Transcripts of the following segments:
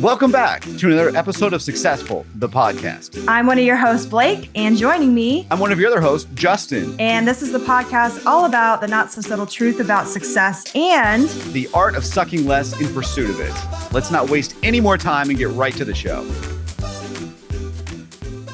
Welcome back to another episode of SuckcessFull, the podcast. I'm one of your hosts, Blake, and joining me, I'm one of your other hosts, Justin. And this is the podcast all about the not so subtle truth about success and the art of sucking less in pursuit of it. Let's not waste any more time and get right to the show.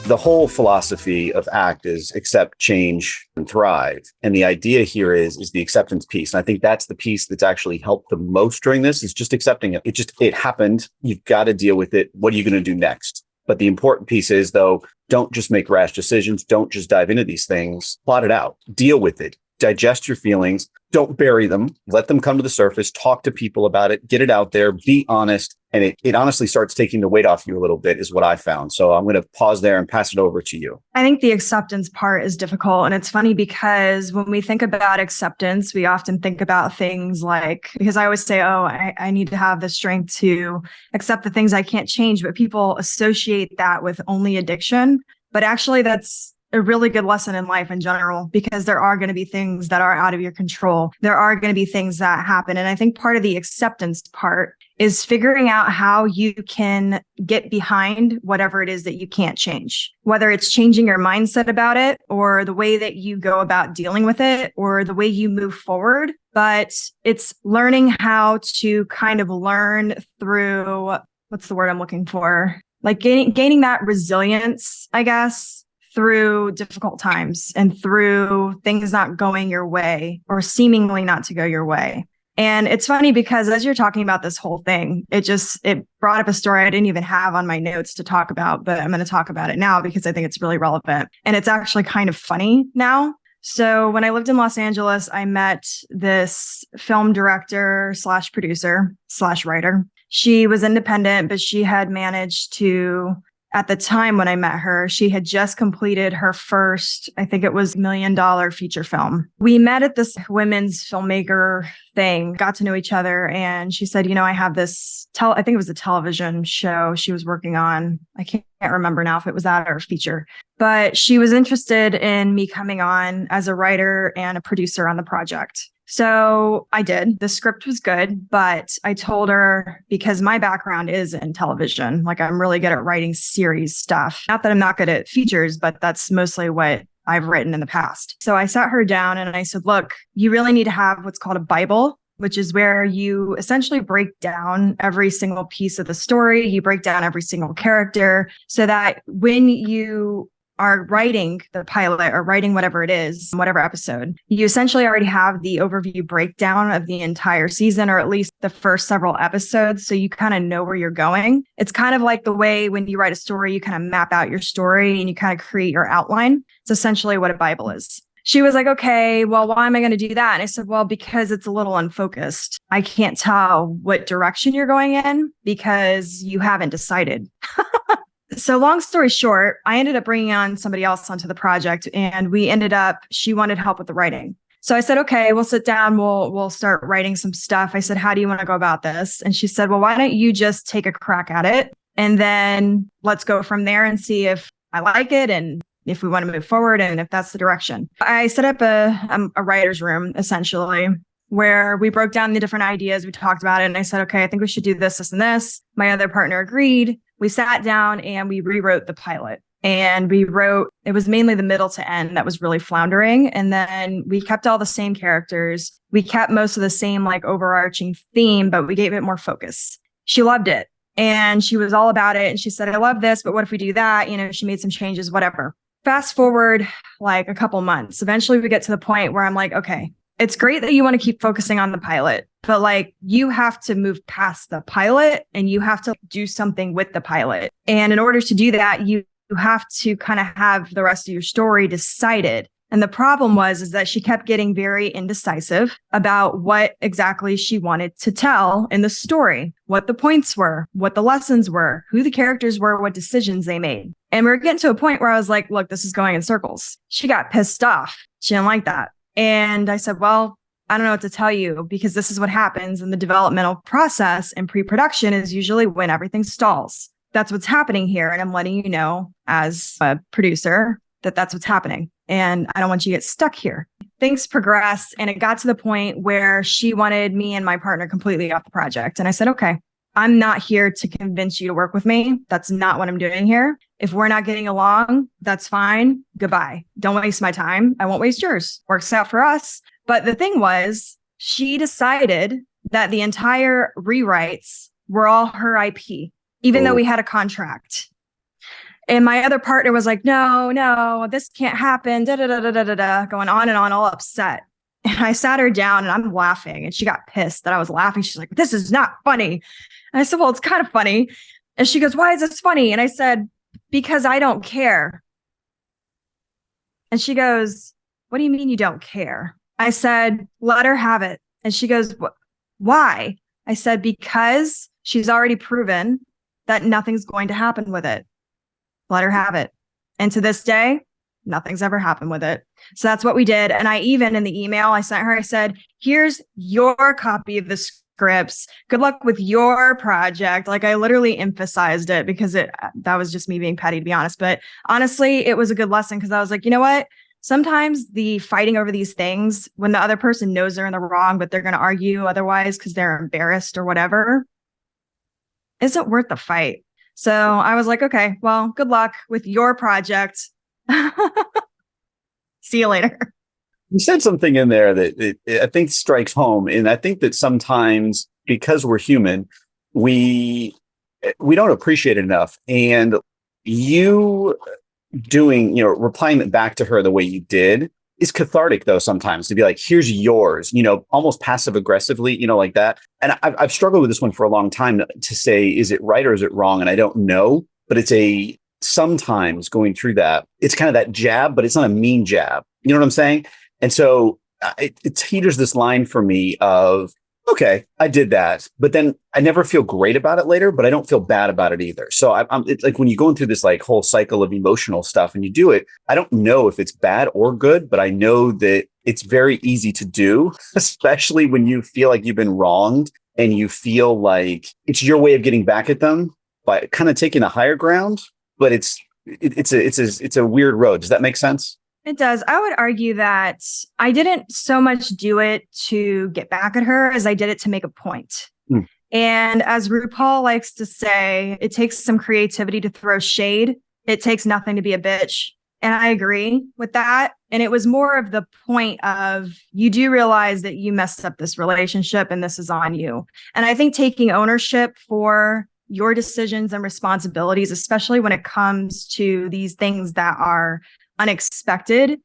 The whole philosophy of ACT is accept, change, and thrive. And the idea here is the acceptance piece. And I think that's the piece that's actually helped the most during this, is just accepting it. It happened. You've got to deal with it. What are you going to do next? But the important piece is, though, don't just make rash decisions. Don't just dive into these things. Plot it out. Deal with it. Digest your feelings. Don't bury them. Let them come to the surface. Talk to people about it. Get it out there. Be honest. And it honestly starts taking the weight off you a little bit, is what I found. So I'm going to pause there and pass it over to you. I think the acceptance part is difficult. And it's funny because when we think about acceptance, we often think about things like, because I always say, I need to have the strength to accept the things I can't change. But people associate that with only addiction. But actually, that's a really good lesson in life in general, because there are going to be things that are out of your control. There are going to be things that happen. And I think part of the acceptance part is figuring out how you can get behind whatever it is that you can't change, whether it's changing your mindset about it or the way that you go about dealing with it or the way you move forward. But it's learning how to kind of learn through, what's the word I'm looking for? Like gaining that resilience, I guess, through difficult times and through things not going your way or seemingly not to go your way. And it's funny because as you're talking about this whole thing, it brought up a story I didn't even have on my notes to talk about, but I'm going to talk about it now because I think it's really relevant. And it's actually kind of funny now. So when I lived in Los Angeles, I met this film director / producer / writer. She was independent, but she had managed to, at the time when I met her, she had just completed her first, I think it was $1 million feature film. We met at this women's filmmaker thing, got to know each other. And she said, I have this, I think it was a television show she was working on. I can't remember now if it was that or a feature, but she was interested in me coming on as a writer and a producer on the project. So I did. The script was good, but I told her, because my background is in television, like I'm really good at writing series stuff. Not that I'm not good at features, but that's mostly what I've written in the past. So I sat her down and I said, look, you really need to have what's called a Bible, which is where you essentially break down every single piece of the story. You break down every single character so that when you are writing the pilot or writing whatever it is, whatever episode, you essentially already have the overview breakdown of the entire season, or at least the first several episodes. So you kind of know where you're going. It's kind of like the way when you write a story, you kind of map out your story and you kind of create your outline. It's essentially what a Bible is. She was like, okay, well, why am I going to do that? And I said, well, because it's a little unfocused. I can't tell what direction you're going in because you haven't decided. So long story short, I ended up bringing on somebody else onto the project, and she wanted help with the writing. So I said, okay, we'll sit down. We'll start writing some stuff. I said, how do you want to go about this? And she said, well, why don't you just take a crack at it? And then let's go from there and see if I like it and if we want to move forward and if that's the direction. I set up a writer's room, essentially, where we broke down the different ideas. We talked about it. And I said, okay, I think we should do this, this, and this. My other partner agreed. We sat down and we rewrote the pilot. And it was mainly the middle to end that was really floundering. And then we kept all the same characters. We kept most of the same like overarching theme, but we gave it more focus. She loved it. And she was all about it. And she said, I love this, but what if we do that? She made some changes, whatever. Fast forward like a couple months. Eventually we get to the point where I'm like, okay, it's great that you want to keep focusing on the pilot, but like you have to move past the pilot and you have to do something with the pilot. And in order to do that, you have to kind of have the rest of your story decided. And the problem is that she kept getting very indecisive about what exactly she wanted to tell in the story, what the points were, what the lessons were, who the characters were, what decisions they made. And we were getting to a point where I was like, look, this is going in circles. She got pissed off. She didn't like that. And I said, well, I don't know what to tell you, because this is what happens in the developmental process, and pre-production is usually when everything stalls. That's what's happening here. And I'm letting you know as a producer that that's what's happening. And I don't want you to get stuck here. Things progressed, and it got to the point where she wanted me and my partner completely off the project. And I said, okay, I'm not here to convince you to work with me. That's not what I'm doing here. If we're not getting along, that's fine. Goodbye. Don't waste my time. I won't waste yours. Works out for us. But the thing was, she decided that the entire rewrites were all her IP, even though we had a contract. And my other partner was like, no, this can't happen, going on and on, all upset. And I sat her down and I'm laughing. And she got pissed that I was laughing. She's like, this is not funny. And I said, well, it's kind of funny. And she goes, why is this funny? And I said, because I don't care. And she goes, what do you mean you don't care? I said, let her have it. And she goes, why? I said, because she's already proven that nothing's going to happen with it. Let her have it. And to this day, nothing's ever happened with it. So that's what we did. And I even in the email I sent her, I said, here's your copy of the scripts. Good luck with your project. Like I literally emphasized it because that was just me being petty, to be honest. But honestly, it was a good lesson because I was like, you know what? Sometimes the fighting over these things, when the other person knows they're in the wrong, but they're going to argue otherwise because they're embarrassed or whatever, isn't worth the fight. So I was like, okay, well, good luck with your project. See you later. You said something in there that I think strikes home. And I think that sometimes because we're human, we don't appreciate it enough. And you replying it back to her the way you did is cathartic, though, sometimes to be like, here's yours, almost passive aggressively, like that. And I've struggled with this one for a long time to say, is it right or is it wrong? And I don't know, but sometimes going through that, it's kind of that jab, but it's not a mean jab. You know what I'm saying? And so it teeters this line for me of, okay, I did that, but then I never feel great about it later, but I don't feel bad about it either. So it's like when you're going through this like whole cycle of emotional stuff and you do it, I don't know if it's bad or good, but I know that it's very easy to do, especially when you feel like you've been wronged and you feel like it's your way of getting back at them by kind of taking a higher ground. But it's a weird road. Does that make sense? It does. I would argue that I didn't so much do it to get back at her as I did it to make a point. Mm. And as RuPaul likes to say, it takes some creativity to throw shade. It takes nothing to be a bitch. And I agree with that. And it was more of the point of, you do realize that you messed up this relationship and this is on you. And I think taking ownership for your decisions and responsibilities, especially when it comes to these things that are unexpected,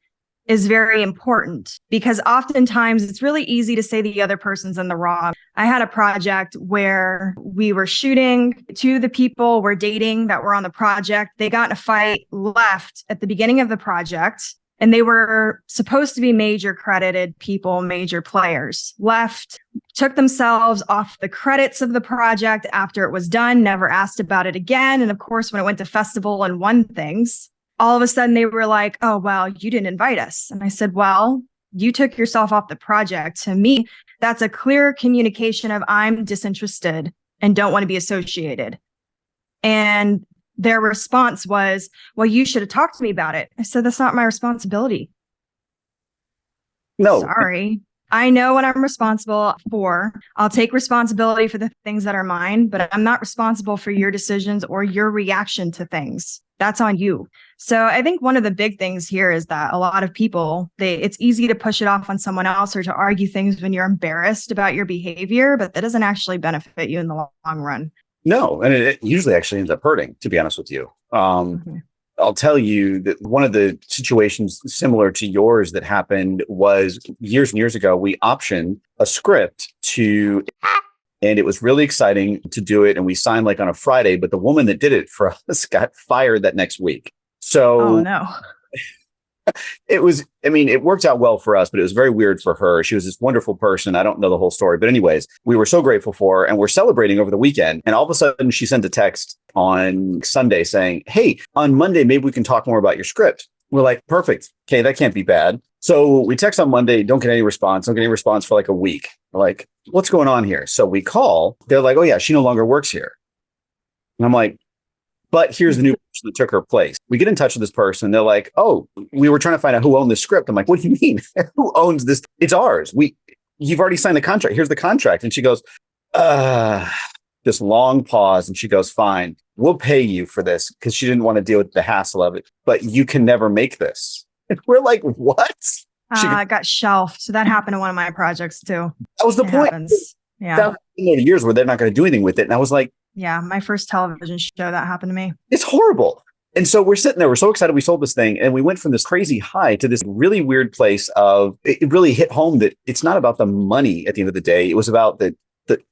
is very important, because oftentimes it's really easy to say the other person's in the wrong. I had a project where we were shooting. Two of the people were dating that were on the project. They got in a fight, left at the beginning of the project, and they were supposed to be major credited people, major players, left, took themselves off the credits of the project after it was done, never asked about it again. And of course, when it went to festival and won things, all of a sudden they were like, oh, well, you didn't invite us. And I said, well, you took yourself off the project. To me, that's a clear communication of I'm disinterested and don't want to be associated. And their response was, well, you should have talked to me about it. I said, that's not my responsibility. No. Sorry. I know what I'm responsible for. I'll take responsibility for the things that are mine, but I'm not responsible for your decisions or your reaction to things. That's on you. So I think one of the big things here is that a lot of people, it's easy to push it off on someone else or to argue things when you're embarrassed about your behavior, but that doesn't actually benefit you in the long run. No, and it usually actually ends up hurting, to be honest with you. I'll tell you that one of the situations similar to yours that happened was years and years ago. We optioned a script and it was really exciting to do it. And we signed like on a Friday, but the woman that did it for us got fired that next week. So oh, no. It worked out well for us, but it was very weird for her. She was this wonderful person. I don't know the whole story, but anyways, we were so grateful for her and we're celebrating over the weekend. And all of a sudden she sent a text on Sunday saying, hey, on Monday, maybe we can talk more about your script. We're like, perfect. Okay, that can't be bad. So we text on Monday, don't get any response for like a week. We're like, what's going on here? So we call, they're like, oh yeah, she no longer works here. And I'm like, but here's the new person that took her place. We get in touch with this person. They're like, oh, we were trying to find out who owned this script. I'm like, what do you mean? Who owns this? It's ours. You've already signed the contract. Here's the contract. And she goes, this long pause, and she goes, fine, we'll pay you for this, because she didn't want to deal with the hassle of it, but you can never make this. And we're like, what? It got shelved. So that happened to one of my projects too. That was the point. Happens. Yeah. That years where they're not going to do anything with it. And I was like, yeah, my first television show that happened to me. It's horrible. And so we're sitting there, we're so excited we sold this thing. And we went from this crazy high to this really weird place of, it really hit home that it's not about the money at the end of the day. It was about that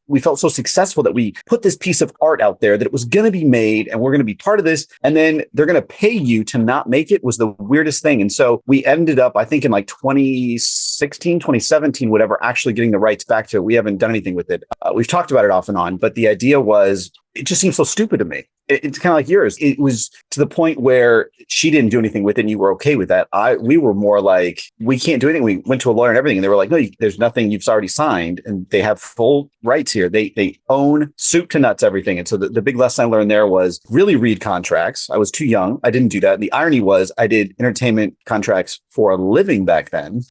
we felt so successful that we put this piece of art out there, that it was going to be made and we're going to be part of this. And then they're going to pay you to not make it, was the weirdest thing. And so we ended up, I think in like 2016, 2017, whatever, actually getting the rights back to it. We haven't done anything with it. We've talked about it off and on, but the idea was, it just seems so stupid to me. It's kind of like yours. It was to the point where she didn't do anything with it and you were okay with that. We were more like, we can't do anything. We went to a lawyer and everything. And they were like, no, there's nothing, you've already signed, and they have full rights here. They own soup to nuts, everything. And so the big lesson I learned there was really read contracts. I was too young. I didn't do that. And the irony was I did entertainment contracts for a living back then.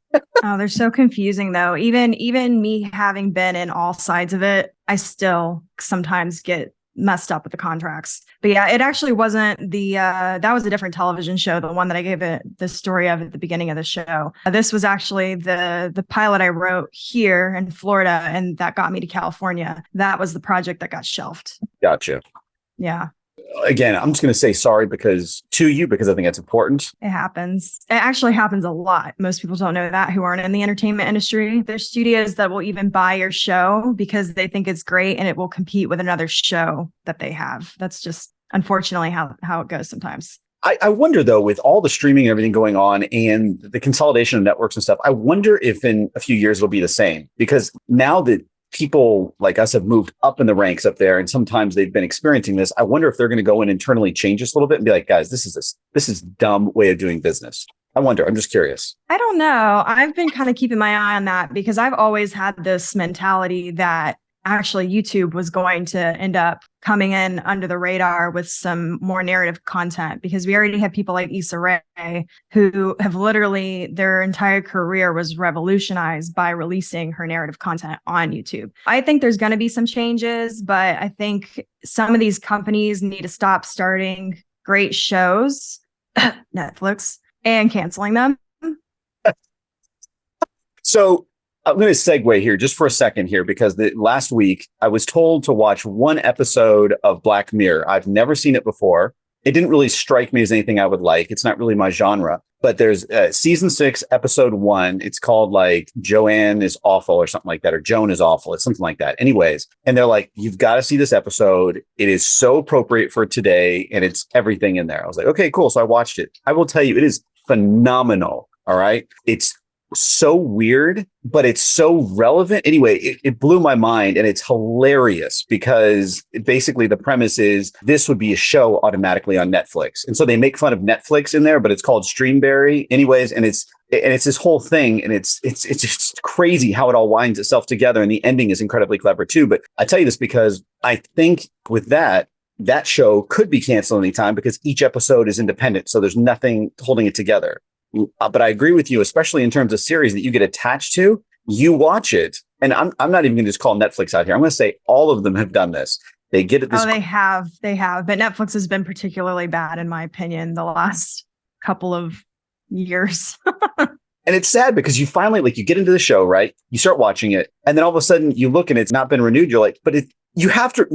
Oh, they're so confusing though. Even me having been in all sides of it, I still sometimes get messed up with the contracts. But yeah, it actually wasn't that was a different television show, the one that I gave it the story of at the beginning of the show. This was actually the pilot I wrote here in Florida, and that got me to California. That was the project that got shelved. Gotcha. Yeah. Again, I'm just going to say sorry because I think that's important. It happens. It actually happens a lot. Most people don't know that, who aren't in the entertainment industry. There's studios that will even buy your show because they think it's great and it will compete with another show that they have. That's just unfortunately how it goes sometimes. I wonder, though, with all the streaming and everything going on and the consolidation of networks and stuff, I wonder if in a few years it'll be the same, because now that people like us have moved up in the ranks up there, and sometimes they've been experiencing this, I wonder if they're going to go in internally, change this a little bit and be like, guys, this is dumb way of doing business. I wonder. I'm just curious. I don't know. I've been kind of keeping my eye on that because I've always had this mentality that actually YouTube was going to end up coming in under the radar with some more narrative content, because we already have people like Issa Rae who have literally, their entire career was revolutionized by releasing her narrative content on YouTube. I think there's going to be some changes, but I think some of these companies need to stop starting great shows, Netflix, and canceling them. So I'm going to segue here just for a second here, because last week I was told to watch one episode of Black Mirror. I've never seen it before. It didn't really strike me as anything I would like. It's not really my genre, but there's season 6, episode 1. It's called like Joanne is Awful or something like that, or Joan is Awful. It's something like that. Anyways, and they're like, you've got to see this episode. It is so appropriate for today. And it's everything in there. I was like, okay, cool. So I watched it. I will tell you, it is phenomenal. All right. It's so weird, but it's so relevant. Anyway, it blew my mind, and it's hilarious because basically the premise is this would be a show automatically on Netflix. And so they make fun of Netflix in there, but it's called Streamberry anyways. And it's this whole thing, and it's just crazy how it all winds itself together. And the ending is incredibly clever too. But I tell you this because I think with that show could be canceled anytime because each episode is independent. So there's nothing holding it together. But I agree with you, especially in terms of series that you get attached to, you watch it. And I'm not even going to just call Netflix out here. I'm going to say all of them have done this. They get it. Oh, they have. But Netflix has been particularly bad, in my opinion, the last couple of years. And it's sad because you finally, like, you get into the show, right? You start watching it, and then all of a sudden you look and it's not been renewed. You're like, but you have to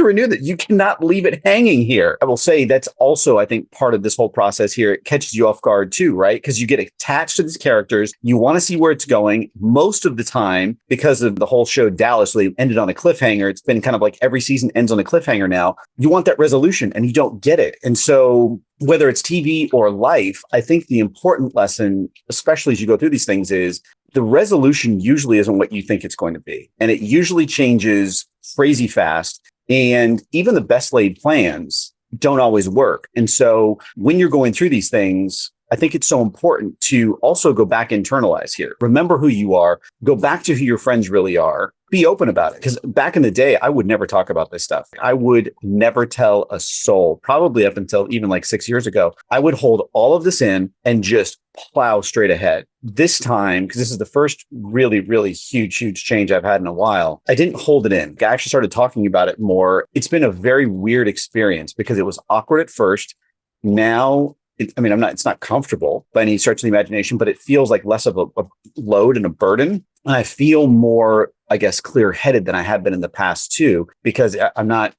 renew that. You cannot leave it hanging here. I will say that's also, I think, part of this whole process here. It catches you off guard too, right? Because you get attached to these characters. You want to see where it's going. Most of the time, because of the whole show Dallas, they ended on a cliffhanger. It's been kind of like every season ends on a cliffhanger now. You want that resolution and you don't get it. And so whether it's TV or life, I think the important lesson, especially as you go through these things, is the resolution usually isn't what you think it's going to be. And it usually changes crazy fast. And even the best laid plans don't always work. And so when you're going through these things, I think it's so important to also go back, internalize here. Remember who you are. Go back to who your friends really are. Be open about it. Because back in the day, I would never talk about this stuff. I would never tell a soul, probably up until even like 6 years ago. I would hold all of this in and just plow straight ahead. This time, because this is the first really, really huge change I've had in a while, I didn't hold it in. I actually started talking about it more. It's been a very weird experience because it was awkward at first. Now, it's not comfortable by any stretch of the imagination, but it feels like less of a load and a burden. And I feel more, I guess, clear-headed than I have been in the past too, because I'm not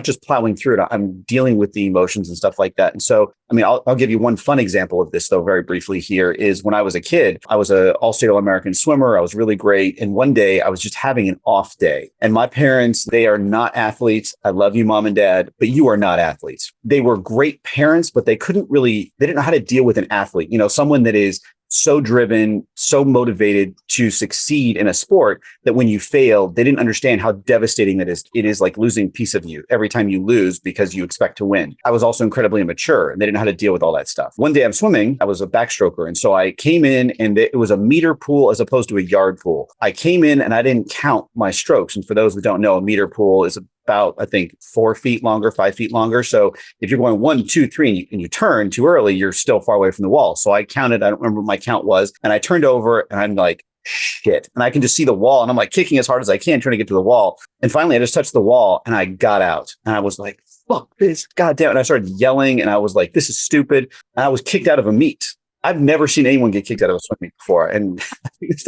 just plowing through it. I'm dealing with the emotions and stuff like that. And so, I'll give you one fun example of this though, very briefly here, is when I was a kid, I was an all-state All-American swimmer. I was really great. And one day I was just having an off day. And my parents, they are not athletes. I love you, mom and dad, but you are not athletes. They were great parents, but they didn't know how to deal with an athlete, someone that is so driven, so motivated to succeed in a sport that when you fail, they didn't understand how devastating that is. It is like losing a piece of you every time you lose because you expect to win. I was also incredibly immature and they didn't know how to deal with all that stuff. One day I'm swimming, I was a backstroker. And so I came in and it was a meter pool as opposed to a yard pool. I came in and I didn't count my strokes. And for those who don't know, a meter pool is about, I think, 4 feet longer, 5 feet longer. So if you're going 1, 2, 3, and you turn too early, you're still far away from the wall. So I counted, I don't remember what my count was. And I turned over and I'm like, shit. And I can just see the wall and I'm like kicking as hard as I can, trying to get to the wall. And finally I just touched the wall and I got out and I was like, fuck this, goddamn. And I started yelling and I was like, this is stupid. And I was kicked out of a meet. I've never seen anyone get kicked out of a swim meet before. And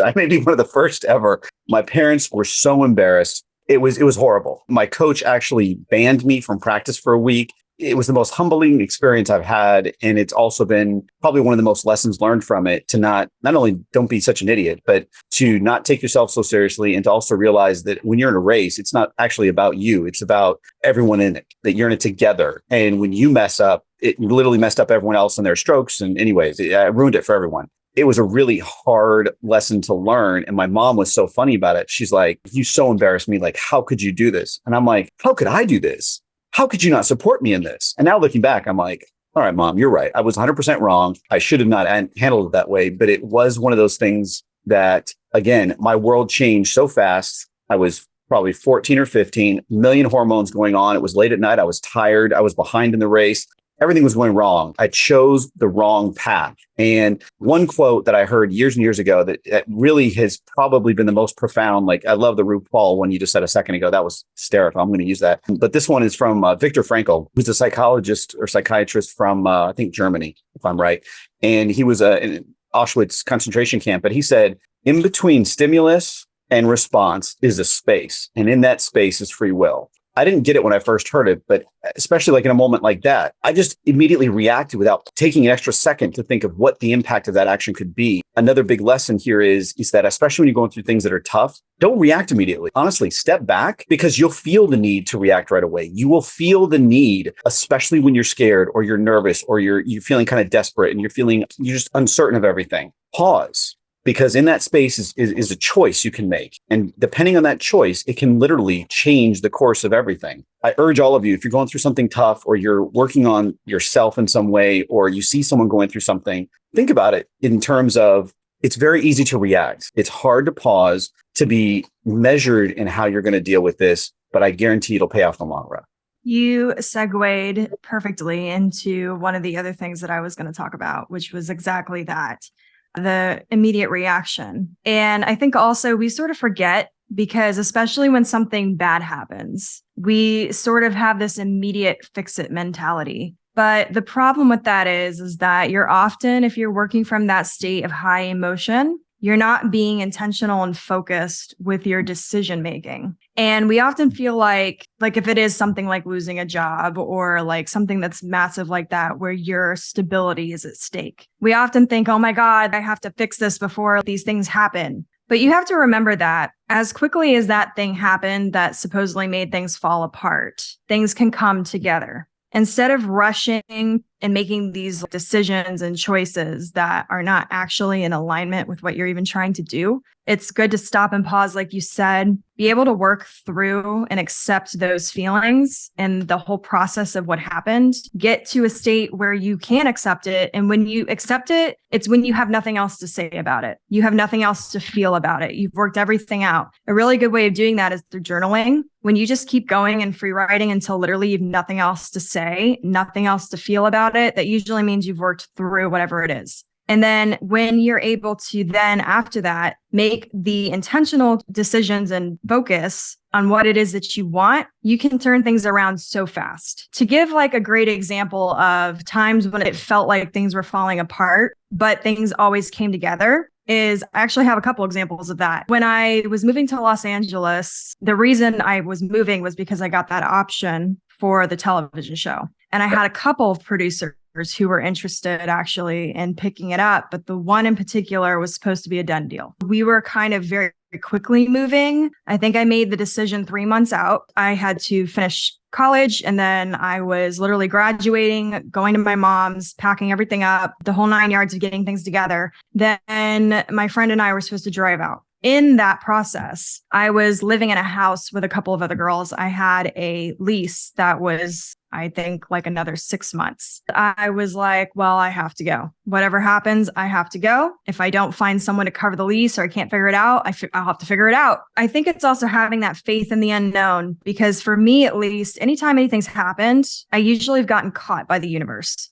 I may be one of the first ever. My parents were so embarrassed. It was horrible. My coach actually banned me from practice for a week. It was the most humbling experience I've had. And it's also been probably one of the most lessons learned from it, to not only don't be such an idiot, but to not take yourself so seriously, and to also realize that when you're in a race, it's not actually about you. It's about everyone in it, that you're in it together. And when you mess up, it literally messed up everyone else in their strokes. And anyways, it ruined it for everyone. It was a really hard lesson to learn. And my mom was so funny about it. She's like, you so embarrassed me. Like, how could you do this? And I'm like, how could I do this? How could you not support me in this? And now looking back, I'm like, all right, mom, you're right. I was 100% wrong. I should have not handled it that way. But it was one of those things that, again, my world changed so fast. I was probably 14 or 15, million hormones going on. It was late at night. I was tired. I was behind in the race. Everything was going wrong. I chose the wrong path. And one quote that I heard years and years ago that really has probably been the most profound, like I love the RuPaul one you just said a second ago. That was hysterical. I'm going to use that. But this one is from Viktor Frankl, who's a psychologist or psychiatrist from, I think, Germany, if I'm right. And he was in Auschwitz concentration camp. But he said, in between stimulus and response is a space. And in that space is free will. I didn't get it when I first heard it, but especially like in a moment like that, I just immediately reacted without taking an extra second to think of what the impact of that action could be. Another big lesson here is that especially when you're going through things that are tough, don't react immediately. Honestly, step back, because you'll feel the need to react right away. You will feel the need, especially when you're scared or you're nervous or you're feeling kind of desperate and you're just uncertain of everything. Pause. Because in that space is a choice you can make. And depending on that choice, it can literally change the course of everything. I urge all of you, if you're going through something tough or you're working on yourself in some way, or you see someone going through something, think about it in terms of, it's very easy to react. It's hard to pause, to be measured in how you're going to deal with this, but I guarantee it'll pay off in the long run. You segued perfectly into one of the other things that I was going to talk about, which was exactly that. The immediate reaction. And I think also we sort of forget, because especially when something bad happens, we sort of have this immediate fix-it mentality. But the problem with that is that you're often, if you're working from that state of high emotion, you're not being intentional and focused with your decision making. And we often feel like if it is something like losing a job or like something that's massive like that, where your stability is at stake, we often think, oh my God, I have to fix this before these things happen. But you have to remember that as quickly as that thing happened that supposedly made things fall apart, things can come together. Instead of rushing and making these decisions and choices that are not actually in alignment with what you're even trying to do, it's good to stop and pause, like you said, be able to work through and accept those feelings and the whole process of what happened. Get to a state where you can accept it. And when you accept it, it's when you have nothing else to say about it. You have nothing else to feel about it. You've worked everything out. A really good way of doing that is through journaling. When you just keep going and free writing until literally you've nothing else to say, nothing else to feel about it, that usually means you've worked through whatever it is. And then when you're able to then after that, make the intentional decisions and focus on what it is that you want, you can turn things around so fast. To give like a great example of times when it felt like things were falling apart, but things always came together, is I actually have a couple examples of that. When I was moving to Los Angeles, the reason I was moving was because I got that option for the television show. And I had a couple of producers who were interested actually in picking it up. But the one in particular was supposed to be a done deal. We were kind of very quickly moving. I think I made the decision 3 months out. I had to finish college and then I was literally graduating, going to my mom's, packing everything up, the whole 9 yards of getting things together. Then my friend and I were supposed to drive out. In that process, I was living in a house with a couple of other girls. I had a lease that was, I think, like another 6 months. I was like, well, I have to go. Whatever happens, I have to go. If I don't find someone to cover the lease or I can't figure it out, I'll have to figure it out. I think it's also having that faith in the unknown, because for me, at least, anytime anything's happened, I usually have gotten caught by the universe.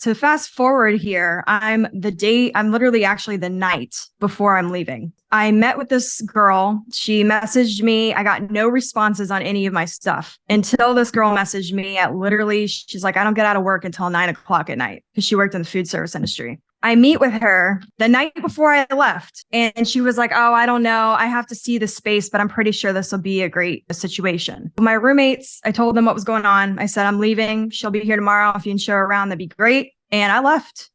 To fast forward here, I'm literally actually the night before I'm leaving. I met with this girl. She messaged me. I got no responses on any of my stuff until this girl messaged me at literally, she's like, I don't get out of work until 9:00 at night, because she worked in the food service industry. I meet with her the night before I left, and she was like, oh, I don't know. I have to see the space, but I'm pretty sure this will be a great situation. My roommates, I told them what was going on. I said, I'm leaving. She'll be here tomorrow. If you can show her around, that'd be great. And I left.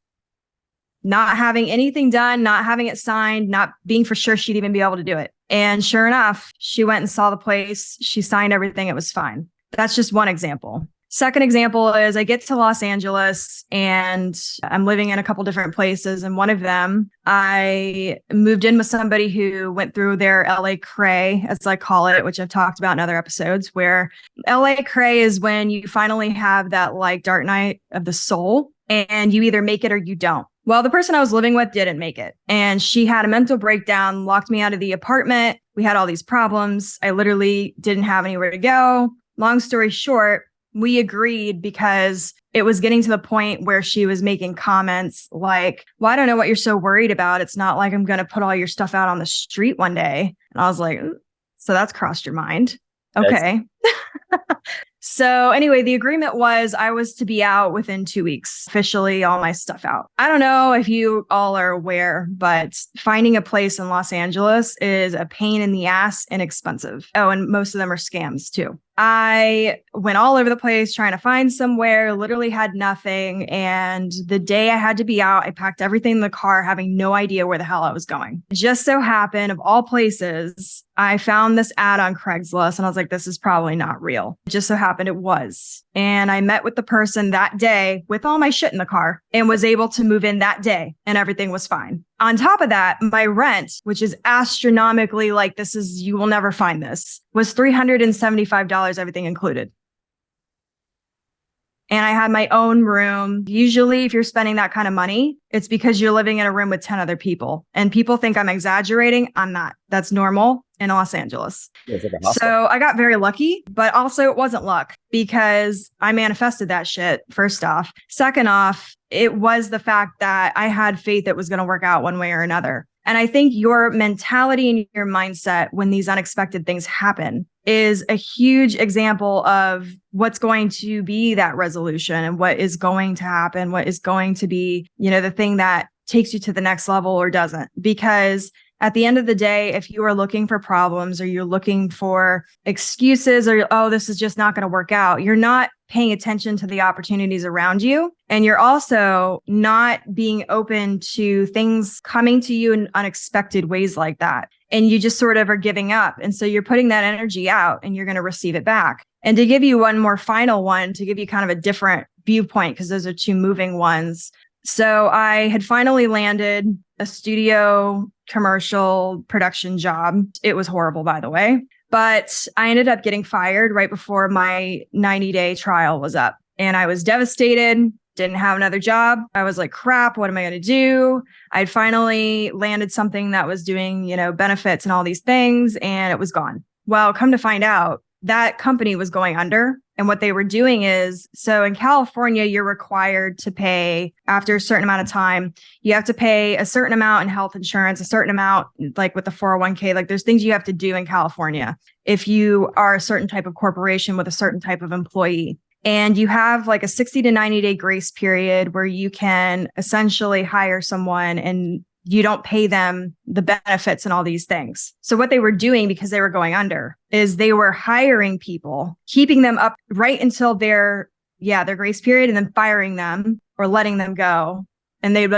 Not having anything done, not having it signed, not being for sure she'd even be able to do it. And sure enough, she went and saw the place. She signed everything. It was fine. That's just one example. Second example is I get to Los Angeles and I'm living in a couple different places. And one of them, I moved in with somebody who went through their LA cray, as I call it, which I've talked about in other episodes, where LA cray is when you finally have that like dark night of the soul and you either make it or you don't. Well, the person I was living with didn't make it. And she had a mental breakdown, locked me out of the apartment. We had all these problems. I literally didn't have anywhere to go. Long story short, we agreed because it was getting to the point where she was making comments like, well, I don't know what you're so worried about. It's not like I'm going to put all your stuff out on the street one day. And I was like, so that's crossed your mind. Okay. So anyway, the agreement was I was to be out within 2 weeks, officially all my stuff out. I don't know if you all are aware, but finding a place in Los Angeles is a pain in the ass and expensive. Oh, and most of them are scams too. I went all over the place trying to find somewhere, literally had nothing. And the day I had to be out, I packed everything in the car, having no idea where the hell I was going. It just so happened, of all places, I found this ad on Craigslist and I was like, this is probably not real. It just so happened it was. And I met with the person that day with all my shit in the car and was able to move in that day and everything was fine. On top of that, my rent, which is astronomically like you will never find this, was $375, everything included. And I had my own room. Usually, if you're spending that kind of money, it's because you're living in a room with 10 other people. And people think I'm exaggerating. I'm not. That's normal in Los Angeles. So I got very lucky, but also it wasn't luck because I manifested that shit, first off. Second off, it was the fact that I had faith it was going to work out one way or another. And I think your mentality and your mindset when these unexpected things happen is a huge example of what's going to be that resolution and what is going to happen, what is going to be, the thing that takes you to the next level or doesn't. Because at the end of the day, if you are looking for problems or you're looking for excuses or, oh, this is just not going to work out, you're not paying attention to the opportunities around you. And you're also not being open to things coming to you in unexpected ways like that. And you just sort of are giving up. And so you're putting that energy out and you're going to receive it back. And to give you one more final one, to give you kind of a different viewpoint, because those are two moving ones. So I had finally landed a studio commercial production job. It was horrible, by the way, but I ended up getting fired right before my 90-day trial was up. And I was devastated, didn't have another job. I was like, crap, what am I going to do? I'd finally landed something that was doing, benefits and all these things, and it was gone. Well, come to find out, that company was going under. And what they were doing is, so in California, you're required to pay after a certain amount of time, you have to pay a certain amount in health insurance, a certain amount, like with the 401k, like there's things you have to do in California if you are a certain type of corporation with a certain type of employee. And you have like a 60 to 90 day grace period where you can essentially hire someone and you don't pay them the benefits and all these things. So what they were doing, because they were going under, is they were hiring people, keeping them up right until their grace period, and then firing them or letting them go. And they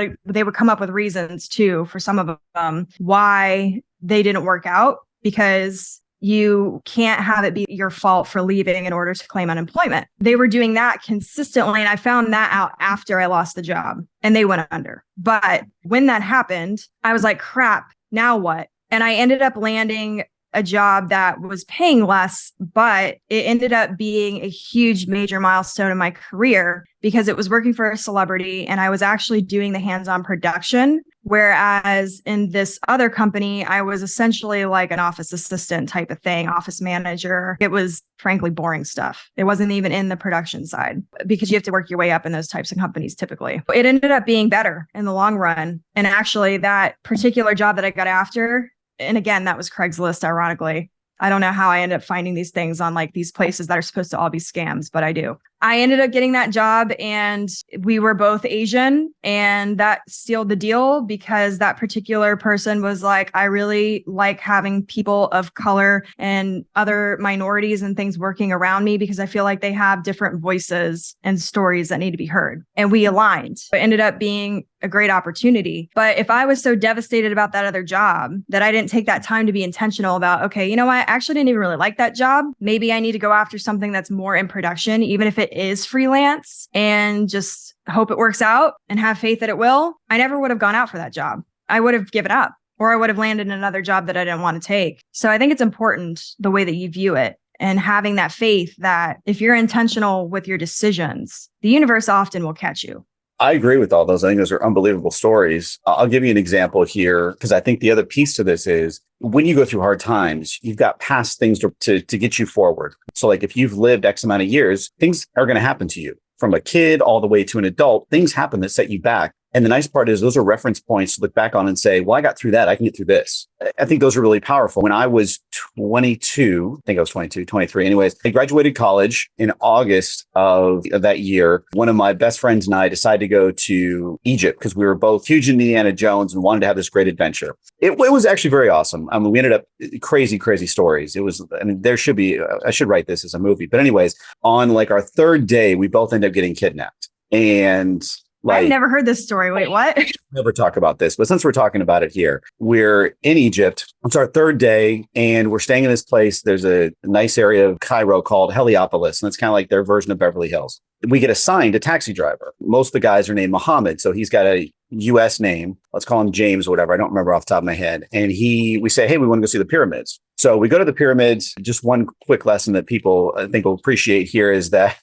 would come up with reasons too for some of them why they didn't work out, because you can't have it be your fault for leaving in order to claim unemployment. They were doing that consistently. And I found that out after I lost the job, and they went under. But when that happened, I was like, crap, now what? And I ended up landing a job that was paying less, but it ended up being a huge major milestone in my career because it was working for a celebrity and I was actually doing the hands-on production. Whereas in this other company, I was essentially like an office assistant type of thing, office manager. It was frankly boring stuff. It wasn't even in the production side because you have to work your way up in those types of companies typically. It ended up being better in the long run. And actually that particular job that I got after, and again, that was Craigslist, ironically. I don't know how I ended up finding these things on like these places that are supposed to all be scams, but I do. I ended up getting that job and we were both Asian, and that sealed the deal because that particular person was like, I really like having people of color and other minorities and things working around me because I feel like they have different voices and stories that need to be heard. And we aligned. It ended up being a great opportunity. But if I was so devastated about that other job that I didn't take that time to be intentional about, okay, you know what? I actually didn't even really like that job. Maybe I need to go after something that's more in production, even if it is freelance, and just hope it works out and have faith that it will. I never would have gone out for that job. I would have given up, or I would have landed in another job that I didn't want to take. So I think it's important the way that you view it and having that faith that if you're intentional with your decisions, the universe often will catch you. I agree with all those. I think those are unbelievable stories. I'll give you an example here, because I think the other piece to this is when you go through hard times, you've got past things to get you forward. So like if you've lived X amount of years, things are going to happen to you from a kid all the way to an adult. Things happen that set you back. And the nice part is those are reference points to look back on and say, well, I got through that. I can get through this. I think those are really powerful. When I was 22, I think I was 22, 23. Anyways, I graduated college in August of that year. One of my best friends and I decided to go to Egypt because we were both huge Indiana Jones and wanted to have this great adventure. It was actually very awesome. I mean, we ended up crazy stories. It was, I mean, there should be, I should write this as a movie. But anyways, on like our third day, we both ended up getting kidnapped. And I've never heard this story. Wait, what? Never talk about this, but since we're talking about it here, we're in Egypt. It's our third day and we're staying in this place. There's a nice area of Cairo called Heliopolis, and it's kind of like their version of Beverly Hills. We get assigned a taxi driver. Most of the guys are named Muhammad, so he's got a U.S. name. Let's call him James or whatever. I don't remember off the top of my head. And we say, hey, we want to go see the pyramids. So we go to the pyramids. Just one quick lesson that people I think will appreciate here is that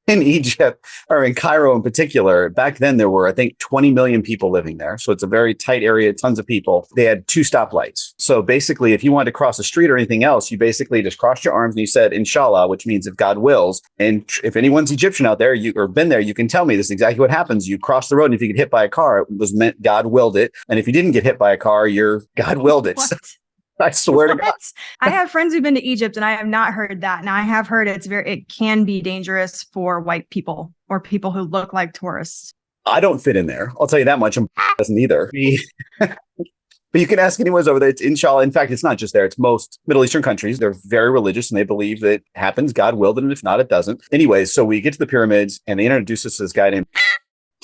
in Egypt, or in Cairo in particular, back then there were, I think, 20 million people living there. So it's a very tight area, tons of people. They had 2 stoplights. So basically, if you wanted to cross the street or anything else, you basically just crossed your arms and you said, Inshallah, which means if God wills. And if anyone's Egyptian out there, or been there, you can tell me this is exactly what happens. You cross the road, and if you get hit by a car, it was meant God willed it. And if you didn't get hit by a car, God willed it. So, I swear to God. I have friends who've been to Egypt and I have not heard that. Now I have heard it can be dangerous for white people or people who look like tourists. I don't fit in there. I'll tell you that much. Doesn't either. But you can ask anyone over there. It's Inshallah. In fact, it's not just there. It's most Middle Eastern countries. They're very religious and they believe that it happens. God willed it. And if not, it doesn't. Anyways, so we get to the pyramids and they introduce us to this guy named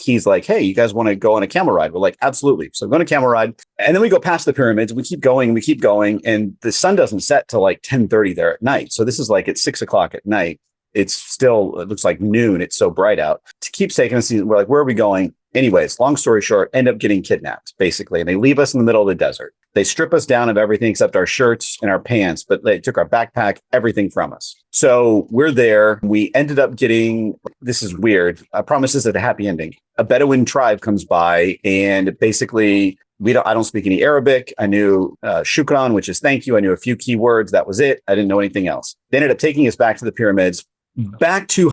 he's like, hey, you guys want to go on a camel ride? We're like, absolutely. So we're going to camel ride. And then we go past the pyramids. We keep going. And the sun doesn't set till like 10:30 there at night. So this is like at 6 o'clock at night. It's still, it looks like noon. It's so bright out. To keep taking us, we're like, where are we going? Anyways, long story short, end up getting kidnapped, basically. And they leave us in the middle of the desert. They strip us down of everything except our shirts and our pants, but they took our backpack, everything from us. So we're there. We ended up getting, this is weird. I promise this is a happy ending. A Bedouin tribe comes by and basically I don't speak any Arabic. I knew shukran, which is thank you. I knew a few key words. That was it. I didn't know anything else. They ended up taking us back to the pyramids, back to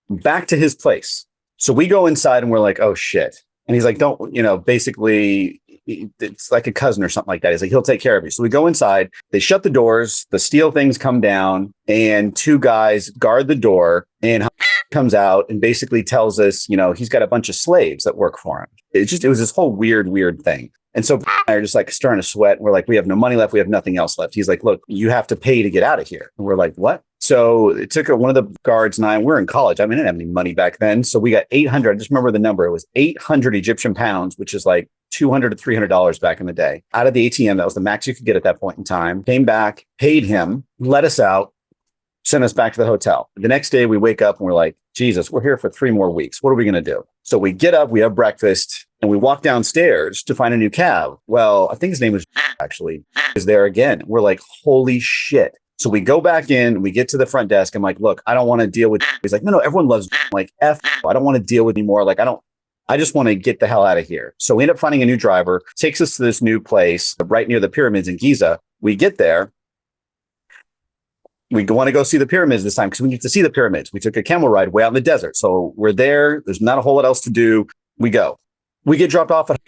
his place. So we go inside and we're like, oh shit. And he's like, don't, basically it's like a cousin or something like that. He's like, he'll take care of you. So we go inside, they shut the doors, the steel things come down, and two guys guard the door, and comes out and basically tells us, he's got a bunch of slaves that work for him. It was this whole weird thing. And so I are just like starting to sweat. We're like, we have no money left. We have nothing else left. He's like, look, you have to pay to get out of here. And we're like, what? So it took one of the guards and we're in college. I didn't have any money back then. So we got 800. I just remember the number. It was 800 Egyptian pounds, which is like $200 to $300 back in the day. Out of the ATM, that was the max you could get at that point in time. Came back, paid him, let us out, sent us back to the hotel. The next day we wake up and we're like, Jesus, we're here for 3 more weeks. What are we going to do? So we get up, we have breakfast, and we walk downstairs to find a new cab. Well, I think his name was actually is there again. We're like, holy shit. So we go back in, we get to the front desk. I'm like, look, I don't want to deal with. He's like, no, everyone loves. I'm like, F. I don't want to deal with anymore. Like, I just want to get the hell out of here. So we end up finding a new driver, takes us to this new place right near the pyramids in Giza. We get there. We want to go see the pyramids this time because we need to see the pyramids. We took a camel ride way out in the desert. So we're there. There's not a whole lot else to do. We go. We get dropped off at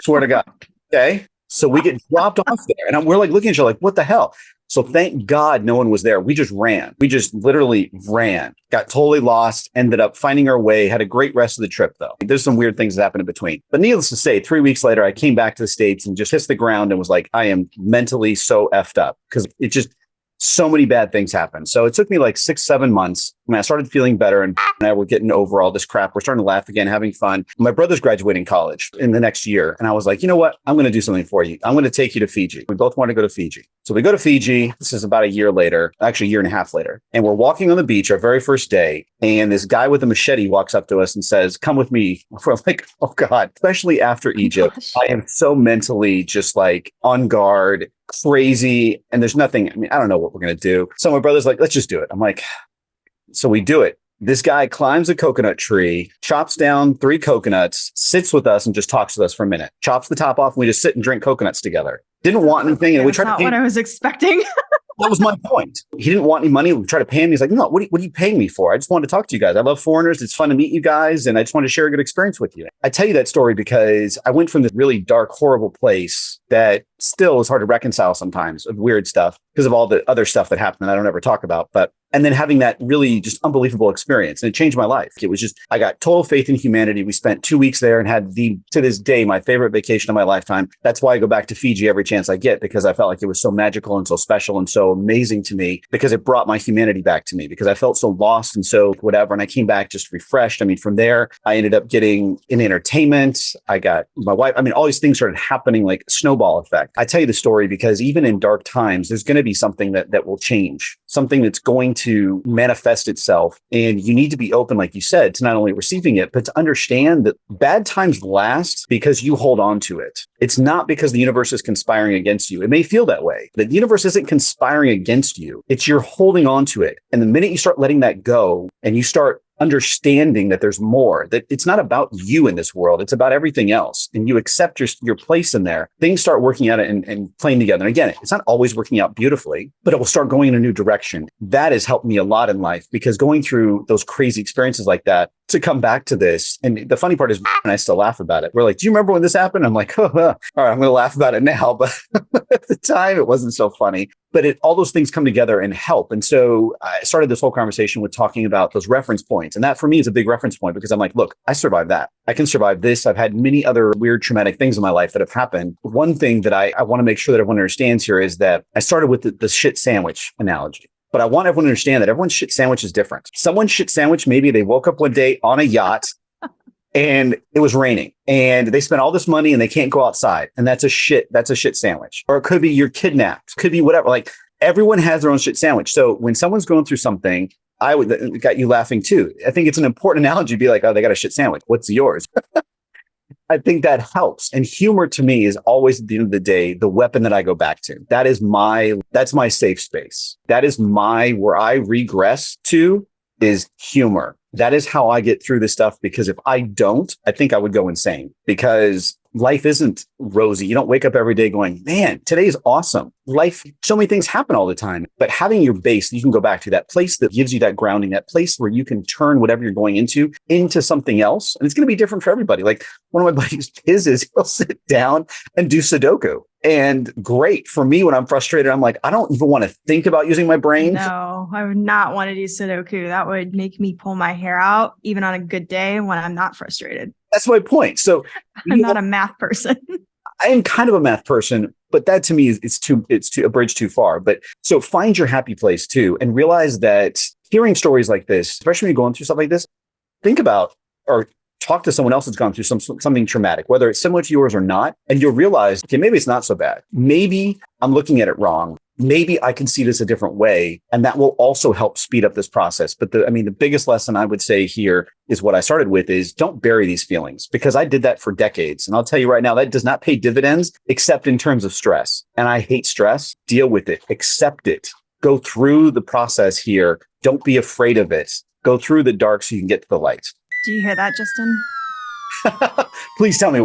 swear to God. Okay. So we get dropped off there. And we're like looking at each other like, what the hell? So thank God no one was there. We just ran. We just literally ran. Got totally lost. Ended up finding our way. Had a great rest of the trip, though. There's some weird things that happened in between. But needless to say, 3 weeks later, I came back to the States and just hit the ground and was like, I am mentally so effed up because it just so many bad things happened. So it took me like 6-7 months. I started feeling better and I were getting over all this crap. We're starting to laugh again, having fun. My brother's graduating college in the next year. And I was like, you know what? I'm going to do something for you. I'm going to take you to Fiji. We both want to go to Fiji. So we go to Fiji. This is about a year later, actually a year and a half later. And we're walking on the beach our very first day. And this guy with a machete walks up to us and says, come with me. We're like, oh God, especially after Egypt. Gosh. I am so mentally just like on guard, crazy. And there's nothing, I don't know what we're going to do. So my brother's like, let's just do it. I'm like, so we do it. This guy climbs a coconut tree, chops down 3 coconuts, sits with us and just talks with us for a minute, chops the top off. And we just sit and drink coconuts together. Didn't want anything. And we tried to. That's not what I was expecting. That was my point. He didn't want any money. We tried to pay him. He's like, no, what are you paying me for? I just wanted to talk to you guys. I love foreigners. It's fun to meet you guys. And I just want to share a good experience with you. I tell you that story because I went from this really dark, horrible place that still is hard to reconcile sometimes of weird stuff because of all the other stuff that happened that I don't ever talk about. And then having that really just unbelievable experience. And it changed my life. It was just, I got total faith in humanity. We spent 2 weeks there and had to this day, my favorite vacation of my lifetime. That's why I go back to Fiji every chance I get, because I felt like it was so magical and so special and so amazing to me because it brought my humanity back to me because I felt so lost and so whatever. And I came back just refreshed. From there, I ended up getting in entertainment. I got my wife. All these things started happening like a snowball effect. I tell you the story because even in dark times, there's going to be something that will change, something that's going to manifest itself. And you need to be open, like you said, to not only receiving it, but to understand that bad times last because you hold on to it. It's not because the universe is conspiring against you. It may feel that way. The universe isn't conspiring against you. It's you're holding on to it. And the minute you start letting that go and you start understanding that there's more, that it's not about you in this world, it's about everything else. And you accept your place in there, things start working out and playing together. And again, it's not always working out beautifully, but it will start going in a new direction. That has helped me a lot in life because going through those crazy experiences like that, to come back to this. And the funny part is, and I still laugh about it. We're like, do you remember when this happened? I'm like, all right, I'm going to laugh about it now. But at the time, it wasn't so funny. But all those things come together and help. And so I started this whole conversation with talking about those reference points. And that for me is a big reference point because I'm like, look, I survived that. I can survive this. I've had many other weird, traumatic things in my life that have happened. One thing that I want to make sure that everyone understands here is that I started with the shit sandwich analogy. But I want everyone to understand that everyone's shit sandwich is different. Someone's shit sandwich, maybe they woke up one day on a yacht and it was raining and they spent all this money and they can't go outside. And that's a shit sandwich. Or it could be you're kidnapped, could be whatever. Like Everyone has their own shit sandwich. So when someone's going through something, it got you laughing too. I think it's an important analogy to be like, oh, they got a shit sandwich. What's yours? I think that helps. And humor to me is always at the end of the day, the weapon that I go back to. That's my safe space. That is where I regress to is humor. That is how I get through this stuff, because if I don't, I think I would go insane, because life isn't rosy. You don't wake up every day going, man, today is awesome. Life, so many things happen all the time, but having your base, you can go back to that place that gives you that grounding, that place where you can turn whatever you're going into something else. And it's going to be different for everybody. Like one of my buddies, he'll sit down and do Sudoku. And great for me when I'm frustrated, I'm like, I don't even want to think about using my brain. No, I would not want to do Sudoku. That would make me pull my hair out, even on a good day when I'm not frustrated. That's my point. So I'm not a math person. I am kind of a math person, but that to me is it's a bridge too far. But so find your happy place too, and realize that hearing stories like this, especially when you're going through stuff like this, think about or talk to someone else that's gone through something traumatic, whether it's similar to yours or not, and you'll realize, okay, maybe it's not so bad. Maybe I'm looking at it wrong. Maybe I can see this a different way. And that will also help speed up this process. But the biggest lesson I would say here is what I started with is don't bury these feelings, because I did that for decades. And I'll tell you right now, that does not pay dividends except in terms of stress. And I hate stress. Deal with it. Accept it. Go through the process here. Don't be afraid of it. Go through the dark so you can get to the light. Do you hear that, Justin? Please tell me,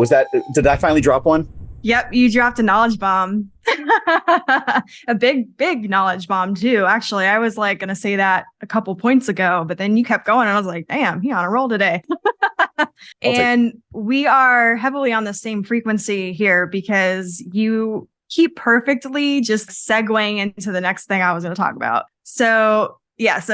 did I finally drop one? Yep, you dropped a knowledge bomb. A big knowledge bomb too. Actually, I was like going to say that a couple points ago, but then you kept going and I was like, damn, he on a roll today. And we are heavily on the same frequency here, because you keep perfectly just segueing into the next thing I was going to talk about. So yes.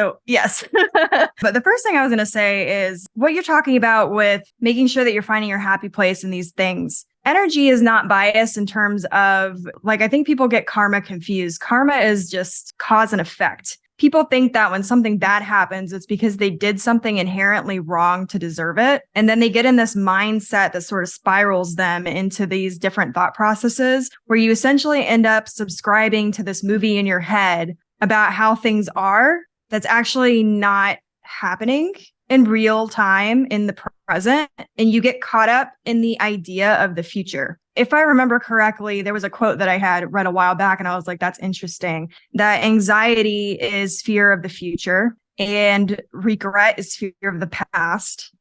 But the first thing I was going to say is what you're talking about with making sure that you're finding your happy place in these things. Energy is not biased in terms of, like, I think people get karma confused. Karma is just cause and effect. People think that when something bad happens, it's because they did something inherently wrong to deserve it. And then they get in this mindset that sort of spirals them into these different thought processes where you essentially end up subscribing to this movie in your head about how things are that's actually not happening in real time in the present, and you get caught up in the idea of the future. If I remember correctly, there was a quote that I had read a while back and I was like, that's interesting, that anxiety is fear of the future and regret is fear of the past.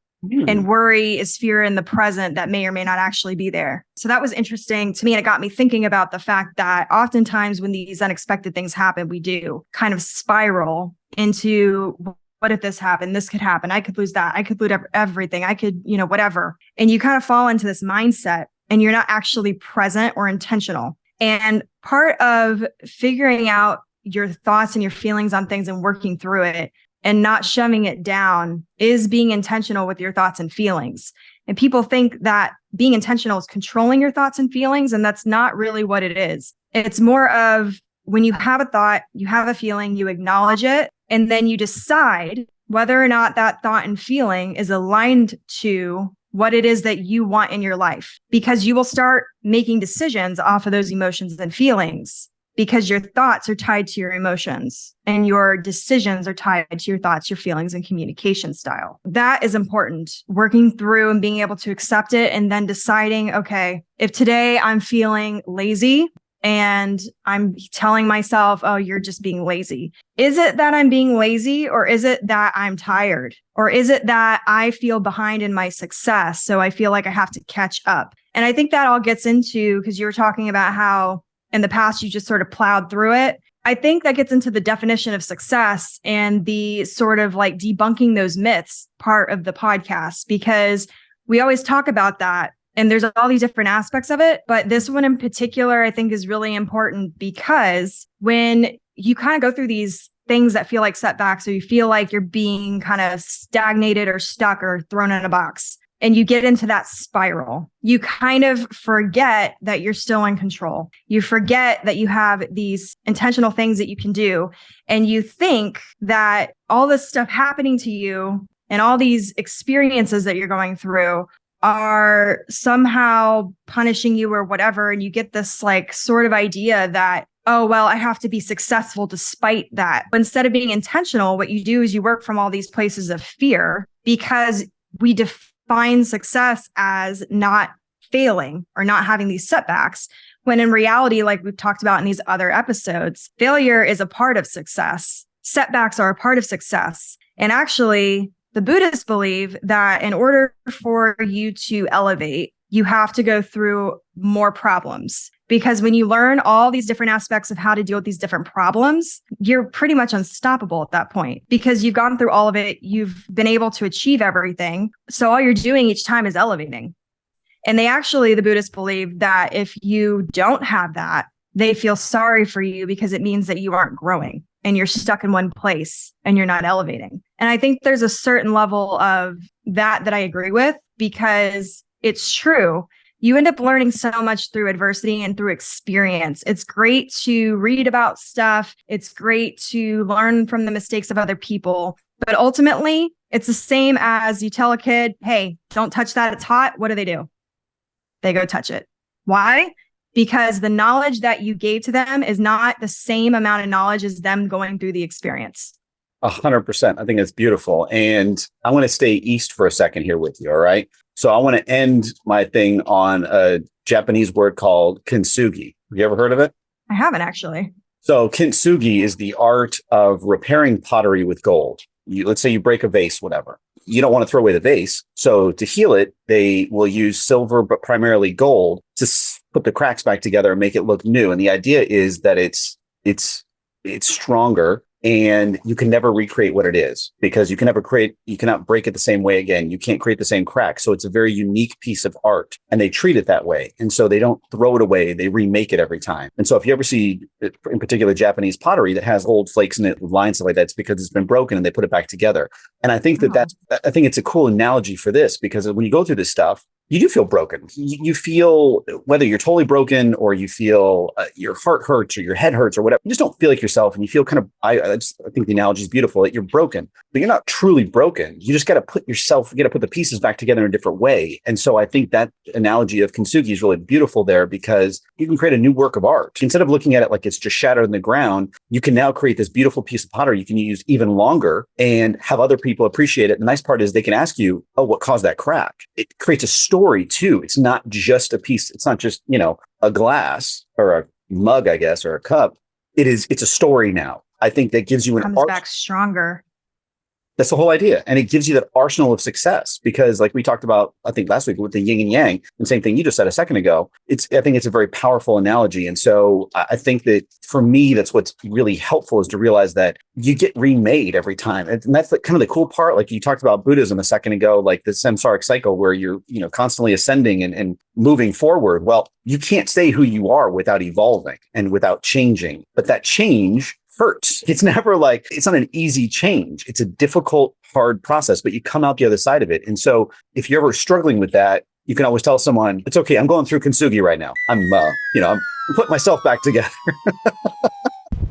And worry is fear in the present that may or may not actually be there. So that was interesting to me. And it got me thinking about the fact that oftentimes when these unexpected things happen, we do kind of spiral into, what if this happened? This could happen. I could lose that. I could lose everything. I could, whatever. And you kind of fall into this mindset and you're not actually present or intentional. And part of figuring out your thoughts and your feelings on things and working through it and not shoving it down is being intentional with your thoughts and feelings. And people think that being intentional is controlling your thoughts and feelings, and that's not really what it is. It's more of when you have a thought, you have a feeling, you acknowledge it, and then you decide whether or not that thought and feeling is aligned to what it is that you want in your life, because you will start making decisions off of those emotions and feelings, because your thoughts are tied to your emotions and your decisions are tied to your thoughts, your feelings, and communication style. That is important. Working through and being able to accept it and then deciding, okay, if today I'm feeling lazy and I'm telling myself, oh, you're just being lazy. Is it that I'm being lazy, or is it that I'm tired? Or is it that I feel behind in my success, so I feel like I have to catch up? And I think that all gets into, because you were talking about how in the past, you just sort of plowed through it. I think that gets into the definition of success and the sort of like debunking those myths part of the podcast, because we always talk about that. And there's all these different aspects of it. But this one in particular, I think is really important, because when you kind of go through these things that feel like setbacks, or you feel like you're being kind of stagnated or stuck or thrown in a box, and you get into that spiral, you kind of forget that you're still in control. You forget that you have these intentional things that you can do. And you think that all this stuff happening to you and all these experiences that you're going through are somehow punishing you or whatever. And you get this like sort of idea that, oh, well, I have to be successful despite that. Instead of being intentional, what you do is you work from all these places of fear because we define success as not failing or not having these setbacks. When in reality, like we've talked about in these other episodes, failure is a part of success. Setbacks are a part of success. And actually, the Buddhists believe that in order for you to elevate, you have to go through more problems. Because when you learn all these different aspects of how to deal with these different problems, you're pretty much unstoppable at that point because you've gone through all of it. You've been able to achieve everything. So all you're doing each time is elevating. And the Buddhists believe that if you don't have that, they feel sorry for you because it means that you aren't growing and you're stuck in one place and you're not elevating. And I think there's a certain level of that I agree with because it's true. You end up learning so much through adversity and through experience. It's great to read about stuff. It's great to learn from the mistakes of other people. But ultimately, it's the same as you tell a kid, hey, don't touch that. It's hot. What do? They go touch it. Why? Because the knowledge that you gave to them is not the same amount of knowledge as them going through the experience. 100%. I think it's beautiful. And I want to stay east for a second here with you. All right. So I want to end my thing on a Japanese word called kintsugi. Have you ever heard of it? I haven't actually. So kintsugi is the art of repairing pottery with gold. Let's say you break a vase, whatever. You don't want to throw away the vase. So to heal it, they will use silver, but primarily gold to put the cracks back together and make it look new. And the idea is that it's stronger. And you can never recreate what it is because you cannot break it the same way again. You can't create the same crack. So it's a very unique piece of art and they treat it that way. And so they don't throw it away. They remake it every time. And so if you ever see, in particular, Japanese pottery that has old flakes in it, lines, stuff like that, it's because it's been broken and they put it back together. And I think I think it's a cool analogy for this because when you go through this stuff, you do feel broken. You feel whether you're totally broken or you feel your heart hurts or your head hurts or whatever. You just don't feel like yourself, and you feel kind of. I think the analogy is beautiful that you're broken, but you're not truly broken. You just got to put the pieces back together in a different way. And so I think that analogy of kintsugi is really beautiful there because you can create a new work of art instead of looking at it like it's just shattered in the ground. You can now create this beautiful piece of pottery you can use even longer and have other people appreciate it. The nice part is they can ask you, "Oh, what caused that crack?" It creates a story too. It's not just a piece. It's not just, a glass or a mug, I guess, or a cup. It's a story now. I think that gives you comes back stronger. That's the whole idea. And it gives you that arsenal of success because like we talked about, I think last week with the yin and yang, and same thing you just said a second ago, I think it's a very powerful analogy. And so I think that for me, that's what's really helpful is to realize that you get remade every time. And that's kind of the cool part. Like you talked about Buddhism a second ago, like the samsaric cycle where you're, constantly ascending and moving forward. Well, you can't stay who you are without evolving and without changing. But that change hurts. It's not an easy change. It's a difficult, hard process, but you come out the other side of it. And so if you're ever struggling with that, you can always tell someone, it's okay. I'm going through kintsugi right now. I'm putting myself back together.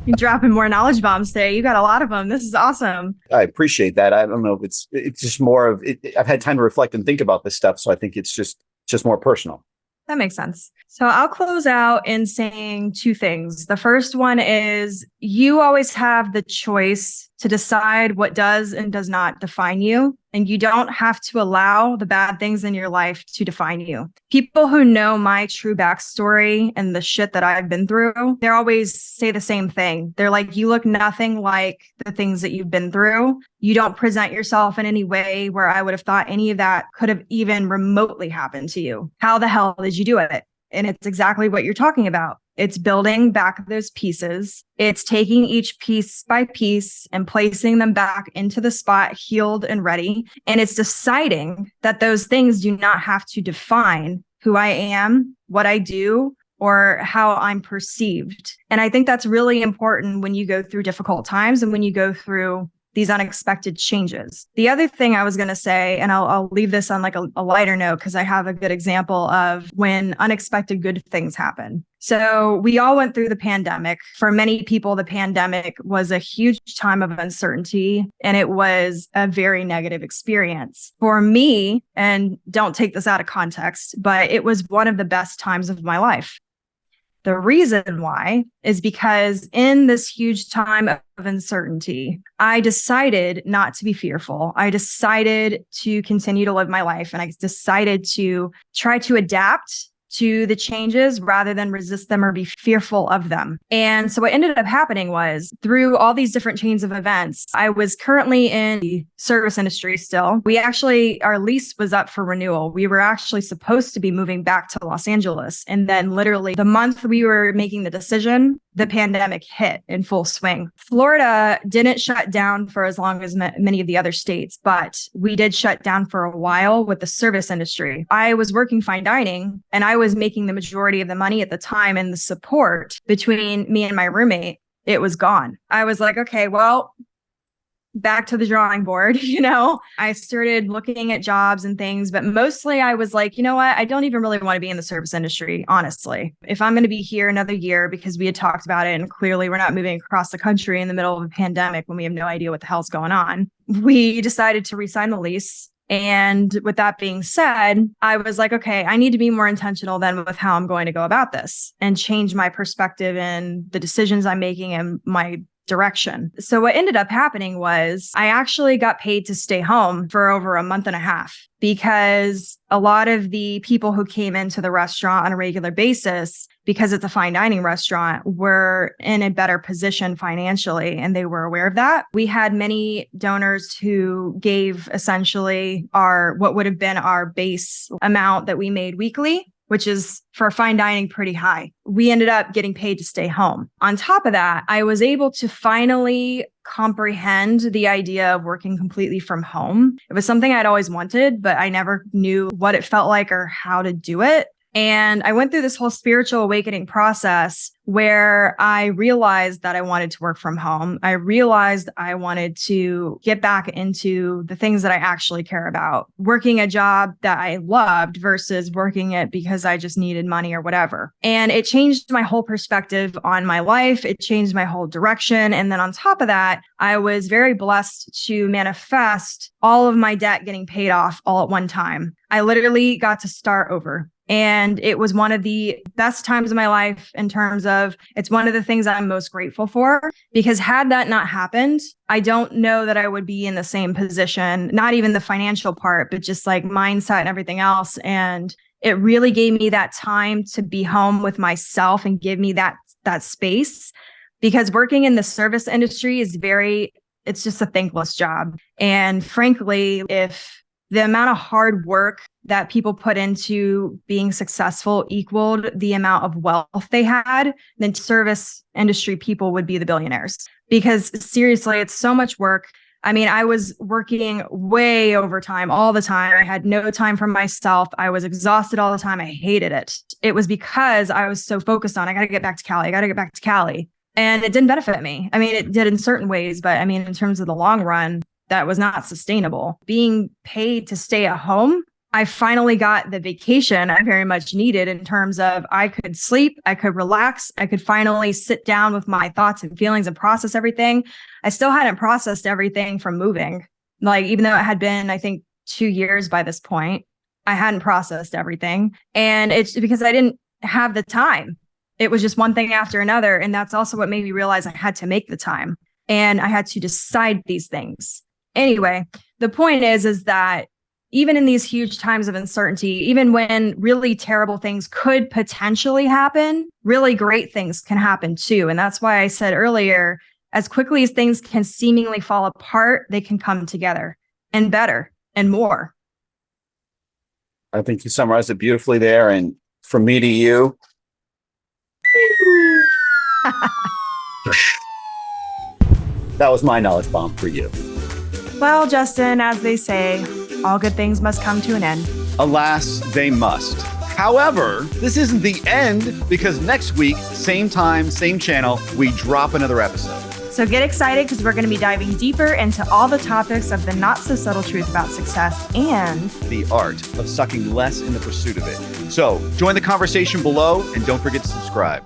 You're dropping more knowledge bombs today. You got a lot of them. This is awesome. I appreciate that. I don't know if it's just more of it. I've had time to reflect and think about this stuff. So I think it's just more personal. That makes sense. So I'll close out in saying two things. The first one is you always have the choice to decide what does and does not define you. And you don't have to allow the bad things in your life to define you. People who know my true backstory and the shit that I've been through, they always say the same thing. They're like, you look nothing like the things that you've been through. You don't present yourself in any way where I would have thought any of that could have even remotely happened to you. How the hell did you do it? And it's exactly what you're talking about. It's building back those pieces. It's taking each piece by piece and placing them back into the spot, healed and ready. And it's deciding that those things do not have to define who I am, what I do, or how I'm perceived. And I think that's really important when you go through difficult times and when you go through these unexpected changes. The other thing I was going to say, and I'll leave this on like a lighter note because I have a good example of when unexpected good things happen. So we all went through the pandemic. For many people, the pandemic was a huge time of uncertainty, and it was a very negative experience. For me, and don't take this out of context, but it was one of the best times of my life. The reason why is because in this huge time of uncertainty, I decided not to be fearful. I decided to continue to live my life, and I decided to try to adapt to the changes rather than resist them or be fearful of them. And so what ended up happening was through all these different chains of events, I was currently in the service industry still. Our lease was up for renewal. We were actually supposed to be moving back to Los Angeles. And then literally the month we were making the decision, the pandemic hit in full swing. Florida didn't shut down for as long as many of the other states, but we did shut down for a while with the service industry. I was working fine dining, and I was making the majority of the money at the time, and the support between me and my roommate, it was gone. I was like, okay, well, back to the drawing board. I started looking at jobs and things, but mostly I was like, you know what? I don't even really want to be in the service industry, honestly. If I'm going to be here another year, because we had talked about it, and clearly we're not moving across the country in the middle of a pandemic when we have no idea what the hell's going on, we decided to re-sign the lease. And with that being said, I was like, okay, I need to be more intentional then with how I'm going to go about this and change my perspective and the decisions I'm making and my direction. So what ended up happening was I actually got paid to stay home for over a month and a half, because a lot of the people who came into the restaurant on a regular basis, because it's a fine dining restaurant, were in a better position financially, and they were aware of that. We had many donors who gave essentially what would have been our base amount that we made weekly, which is for fine dining pretty high. We ended up getting paid to stay home. On top of that, I was able to finally comprehend the idea of working completely from home. It was something I'd always wanted, but I never knew what it felt like or how to do it. And I went through this whole spiritual awakening process where I realized that I wanted to work from home. I realized I wanted to get back into the things that I actually care about, working a job that I loved versus working it because I just needed money or whatever. And it changed my whole perspective on my life. It changed my whole direction. And then on top of that, I was very blessed to manifest all of my debt getting paid off all at one time. I literally got to start over. And it was one of the best times of my life in terms of it's one of the things I'm most grateful for, because had that not happened, I don't know that I would be in the same position, not even the financial part, but just like mindset and everything else. And it really gave me that time to be home with myself and give me that space, because working in the service industry it's just a thankless job. And frankly, if the amount of hard work that people put into being successful equaled the amount of wealth they had, then service industry people would be the billionaires. Because seriously, it's so much work. I mean, I was working way overtime all the time. I had no time for myself. I was exhausted all the time. I hated it. It was because I was so focused on, I got to get back to Cali. I got to get back to Cali. And it didn't benefit me. I mean, it did in certain ways, but I mean, in terms of the long run, that was not sustainable. Being paid to stay at home, I finally got the vacation I very much needed in terms of I could sleep, I could relax, I could finally sit down with my thoughts and feelings and process everything. I still hadn't processed everything from moving. Like, even though it had been, I think, 2 years by this point, I hadn't processed everything. And it's because I didn't have the time. It was just one thing after another. And that's also what made me realize I had to make the time and I had to decide these things. Anyway, the point is that even in these huge times of uncertainty, even when really terrible things could potentially happen, really great things can happen too. And that's why I said earlier, as quickly as things can seemingly fall apart, they can come together and better and more. I think you summarized it beautifully there. And from me to you, that was my knowledge bomb for you. Well, Justin, as they say, all good things must come to an end. Alas, they must. However, this isn't the end, because next week, same time, same channel, we drop another episode. So get excited, because we're going to be diving deeper into all the topics of the not so subtle truth about success and the art of sucking less in the pursuit of it. So join the conversation below and don't forget to subscribe.